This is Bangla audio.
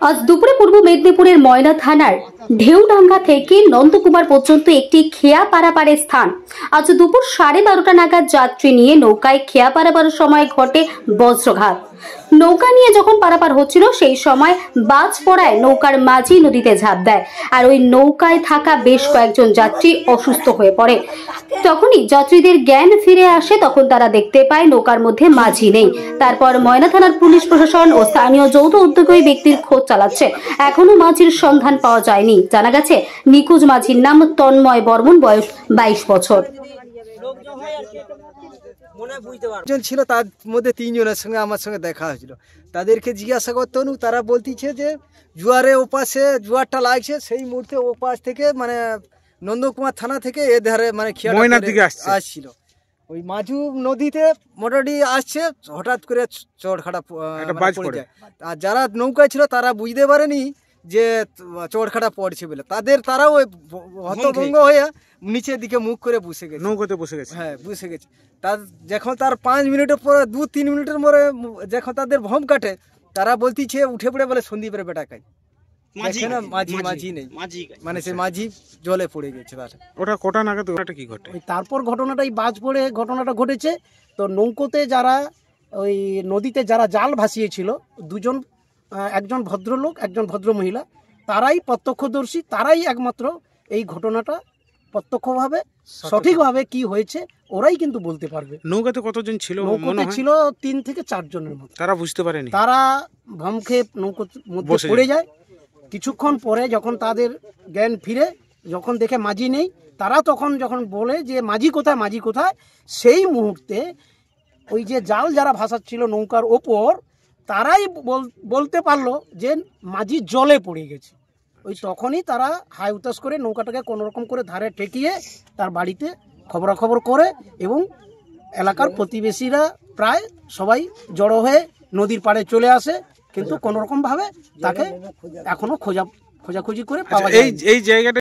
আজ দুপুরে পূর্ব মেদিনীপুরের ময়না থানার ঢেউডাঙ্গা থেকে নন্দকুমার পর্যন্ত একটি খেয়া পারাপারের স্থান। আজ দুপুর 12:30 নাগাদ যাত্রী নিয়ে নৌকায় খেয়া পারাপারের সময় ঘটে বজ্রঘাত। নৌকা নিয়ে যখন পারাপার হচ্ছিল সেই সময় বাজ পড়ায় নৌকার মাঝি নদীতে ঝাঁপ দেয়, আর ওই নৌকায় থাকা বেশ কয়েকজন যাত্রী অসুস্থ হয়ে পড়ে। তখনই যাত্রীদের জ্ঞান ফিরে আসে, তখন তারা দেখতে পায় নৌকার মধ্যে মাঝি নেই। তারপর ময়না থানার পুলিশ প্রশাসন ও স্থানীয় যৌথ উদ্যোগে ওই ব্যক্তির খোঁজ চালাচ্ছে। এখনো মাঝির সন্ধান পাওয়া যায়নি। জানা গেছে নিখোঁজ মাঝির নাম তন্ময় বর্মন, বয়স 22 বছর। ছিল, তার মধ্যে 3 জনের সঙ্গে আমার সঙ্গে দেখা হয়েছিল। তাদেরকে জিজ্ঞাসা করতে হলো, তারা বলতেছে যে জোয়ারের ওপাশে জোয়ারটা লাগছে, সেই মুহূর্তে ওপাশ থেকে মানে নন্দকুমার থানা থেকে এ ধারে মানে ময়নার দিকে আসছিল। ওই মাঝু নদীতে মোটামুটি আসছে, হঠাৎ করে চড়খাটা পড়ে যায়। আর যারা নৌকায় ছিল তারা বুঝতে পারেনি যে চড়খাটা পড়ছে বলে, তারাও ওই হতভঙ্গ হয়ে নিচের দিকে মুখ করে বসে গেছে, নৌকাতে বসে গেছে। হ্যাঁ, বসে গেছে। যখন তার 5 মিনিটের পরে 2-3 মিনিটের পরে যখন তাদের ভম কাটে, তারা বলতেছে উঠে পড়ে বলে সন্দীপের বেটা কাই মাঝি নেই, মানে সে মাঝি জলে পড়ে গেছে। ওটা কটা নাগাদ ওটা কি ঘটে? তারপর ঘটনাটাই বাজ পড়ে ঘটনাটা ঘটেছে। তো নৌকোতে যারা ওই নদীতে যারা জাল ভাসিয়েছিল, দুজন, একজন ভদ্রলোক একজন ভদ্র মহিলা, তারাই প্রত্যক্ষদর্শী, তারাই একমাত্র এই ঘটনাটা প্রত্যক্ষভাবে সঠিকভাবে কি হয়েছে ওরাই কিন্তু বলতে পারবে। নৌকাতে কতজন ছিল? নৌকাতে ছিল 3 থেকে 4 জনের মতো। তারা বুঝতে পারেনি, তারা ভম খেয়ে নৌকোর মধ্যে পড়ে যায়। কিছুক্ষণ পরে যখন তাদের জ্ঞান ফিরে, যখন দেখে মাঝি নেই, তারা তখন যখন বলে যে মাঝি কোথায়, মাঝি কোথায়, সেই মুহূর্তে ওই যে জাল যারা ভাসাচ্ছিল নৌকার ওপর, তারাই বলতে পারলো যে মাঝি জলে পড়ে গেছে। ওই তখনই তারা হাই উতাস করে নৌকাটাকে কোনোরকম করে ধারে ঠেকিয়ে তার বাড়িতে খবরাখবর করে, এবং এলাকার প্রতিবেশীরা প্রায় সবাই জড়ো হয়ে নদীর পাড়ে চলে আসে, কিন্তু কোনোরকম ভাবে তাকে এখনো খোঁজাখুঁজি করে পাওয়া যায়। এই জায়গাটা